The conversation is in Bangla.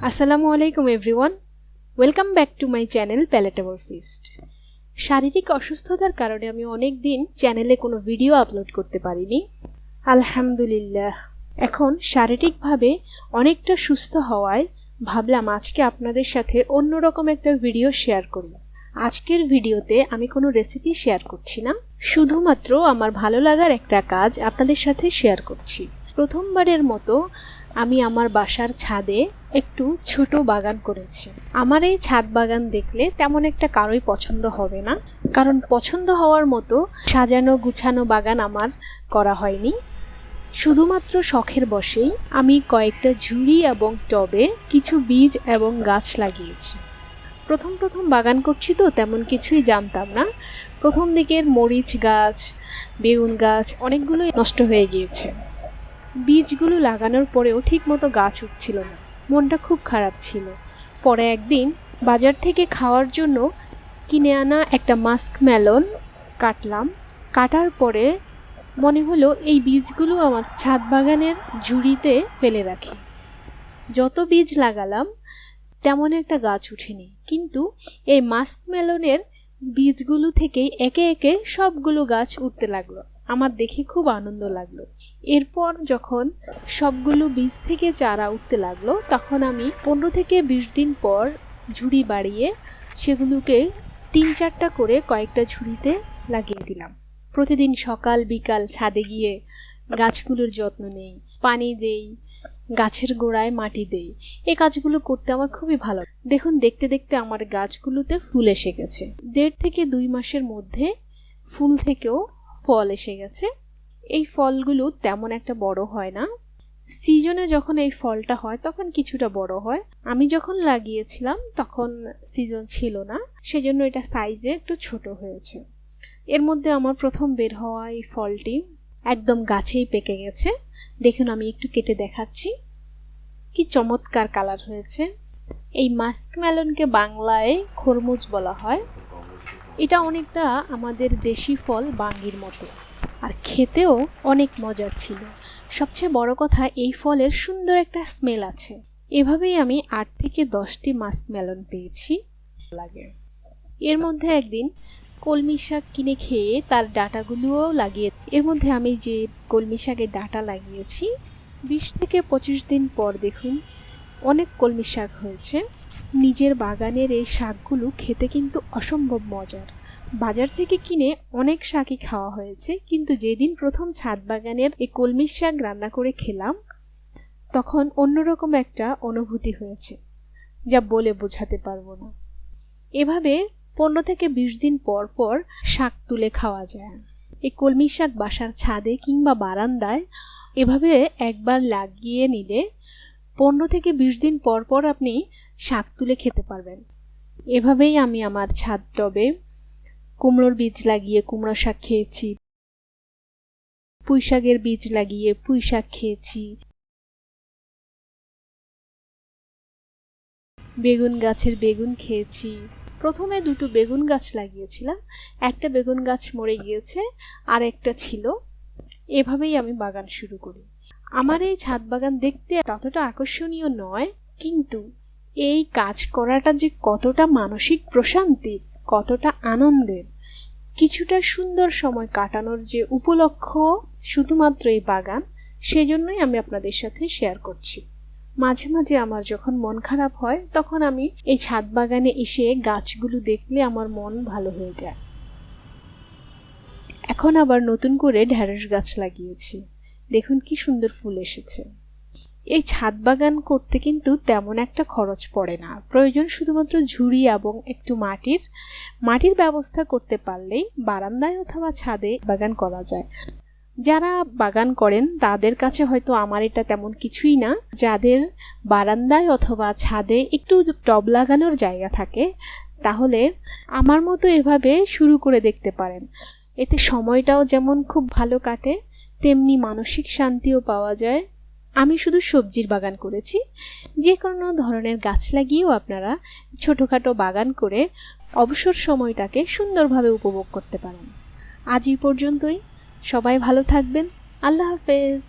আসসালামু আলাইকুম everyone, welcome back to my channel Palatable Feast. শারীরিক অসুস্থতার কারণে আমি অনেক দিন চ্যানেলে কোনো ভিডিও আপলোড করতে পারিনি। আলহামদুলিল্লাহ এখন শারীরিকভাবে অনেকটা সুস্থ হওয়ায় ভাবলাম আজকে আপনাদের সাথে অন্যরকম একটা ভিডিও শেয়ার করি। আজকের ভিডিওতে আমি কোনো রেসিপি শেয়ার করছি না, শুধুমাত্র আমার ভালো লাগার একটা কাজ আপনাদের সাথে শেয়ার করছি। প্রথমবারের মতো আমি আমার বাসার ছাদে একটু ছোট বাগান করেছি। আমার এই ছাদ বাগান দেখলে তেমন একটা কারোই পছন্দ হবে না, কারণ পছন্দ হওয়ার মতো সাজানো গুছানো বাগান আমার করা হয়নি। শুধুমাত্র শখের বশেই আমি কয়েকটা ঝুড়ি এবং টবে কিছু বীজ এবং গাছ লাগিয়েছি। প্রথম বাগান করছি তো তেমন কিছুই জানতাম না। প্রথম দিকের মরিচ গাছ, বেগুন গাছ অনেকগুলোই নষ্ট হয়ে গিয়েছে। বীজগুলো লাগানোর পরেও ঠিকমতো গাছ উঠছিল না, মনটা খুব খারাপ ছিল। পরে একদিন বাজার থেকে খাওয়ার জন্য কিনে আনা একটা মাস্কমেলন কাটলাম। কাটার পরে মনে হলো এই বীজগুলো আমার ছাদ বাগানের ঝুড়িতে ফেলে রাখি। যত বীজ লাগালাম তেমন একটা গাছ উঠেনি, কিন্তু এই মাস্কমেলনের বীজগুলো থেকেই একে একে সবগুলো গাছ উঠতে লাগলো। আমার দেখে খুব আনন্দ লাগলো। এরপর যখন সবগুলো বীজ থেকে চারা উঠতে লাগলো, তখন আমি 15 থেকে 20 দিন পর ঝুড়ি বাড়িয়ে সেগুলোকে 3-4টা করে কয়েকটা ঝুড়িতে লাগিয়ে দিলাম। প্রতিদিন সকাল বিকাল ছাদে গিয়ে গাছগুলোর যত্ন নেই, পানি দেই, গাছের গোড়ায় মাটি দেই। এই কাজগুলো করতে আমার খুবই ভালো। দেখুন দেখতে দেখতে আমার গাছগুলোতে ফুল এসে গেছে। 1.5 থেকে 2 মাসের মধ্যে ফুল থেকেও ফল এসে গেছে। এই ফলগুলো তেমন একটা বড় হয় না। সিজনে যখন এই ফলটা হয় তখন কিছুটা বড় হয়। আমি যখন লাগিয়েছিলাম তখন সিজন ছিল না, সেজন্য এটা সাইজে একটু ছোট হয়েছে। এর মধ্যে আমার প্রথম বের হওয়া এই ফলটি একদম গাছেই পেকে গেছে। দেখুন আমি একটু কেটে দেখাচ্ছি, কি চমৎকার কালার হয়েছে। এই মাস্কমেলনকে বাংলায় খরমুজ বলা হয়। এটা অনেকটা আমাদের দেশি ফল বাঙ্গির মতো, আর খেতেও অনেক মজার ছিল। সবচেয়ে বড় কথা, এই ফলের সুন্দর একটা স্মেল আছে। এভাবেই আমি 8 থেকে 10টি মাস্কমেলন পেয়েছি। লাগে এর মধ্যে একদিন কলমি শাক কিনে খেয়ে তার ডাঁটাগুলোও লাগিয়ে, এর মধ্যে আমি যে কলমি শাকের ডাঁটা লাগিয়েছি 20 থেকে 25 দিন পর দেখুন অনেক কলমি শাক হয়েছে। নিজের বাগানের এই শাকগুলো খেতে কিন্তু অসম্ভব মজার। বাজার থেকে কিনে অনেক শাকই খাওয়া হয়েছে, কিন্তু যেদিন প্রথম ছাদ বাগানের এই কলমি শাক রান্না করে খেলাম তখন অন্যরকম একটা অনুভূতি হয়েছে, যা বলে বোঝাতে পারবো না। এভাবে 15 থেকে 20 দিন পর পর শাক তুলে খাওয়া যায়। এই কলমি শাক বাসার ছাদে কিংবা বারান্দায় এভাবে একবার লাগিয়ে নিলে 15 থেকে 20 দিন পর পর আপনি শাক তুলে খেতে পারবেন। এভাবেই আমি আমার ছাদ টবে কুমড়োর বীজ লাগিয়ে কুমড়ো শাক খেয়েছি, পুঁই শাকের বীজ লাগিয়ে পুঁই শাক খেয়েছি, বেগুন গাছের বেগুন খেয়েছি। প্রথমে 2টো বেগুন গাছ লাগিয়েছিলাম, একটা বেগুন গাছ মরে গিয়েছে, আর একটা ছিল। এভাবেই আমি বাগান শুরু করি। আমার এই ছাদ বাগান দেখতে ততটা আকর্ষণীয় নয়, কিন্তু এই কাজ করাটা যে কতটা মানসিক প্রশান্তির, কতটা আনন্দের, কিছুটা সুন্দর সময় কাটানোর যে উপলক্ষ শুধুমাত্র এই বাগান, সেজন্যই আমি আপনাদের সাথে শেয়ার করছি। মাঝে মাঝে আমার যখন মন খারাপ হয় তখন আমি এই ছাদ বাগানে এসে গাছগুলো দেখলে আমার মন ভালো হয়ে যায়। এখন আবার নতুন করে ঢেঁড়স গাছ লাগিয়েছি, দেখুন কি সুন্দর ফুল এসেছে। এই ছাদ বাগান করতে কিন্তু তেমন একটা খরচ পড়ে না, প্রয়োজন শুধুমাত্র ঝুড়ি এবং একটু মাটির ব্যবস্থা করতে পারলেই বারান্দায় অথবা ছাদে বাগান করা যায়। যারা বাগান করেন তাদের কাছে হয়তো আমার এটা তেমন কিছুই না। যাদের বারান্দায় অথবা ছাদে একটু টব লাগানোর জায়গা থাকে, তাহলে আমার মতো এভাবে শুরু করে দেখতে পারেন। এতে সময়টাও যেমন খুব ভালো কাটে, তেমনি মানসিক শান্তিও পাওয়া যায়। আমি শুধু সবজির বাগান করেছি, যে কোনো ধরনের গাছ লাগিয়েও আপনারা ছোটোখাটো বাগান করে অবসর সময়টাকে সুন্দরভাবে উপভোগ করতে পারেন। আজ এই পর্যন্তই। সবাই ভালো থাকবেন। আল্লাহ হাফেজ।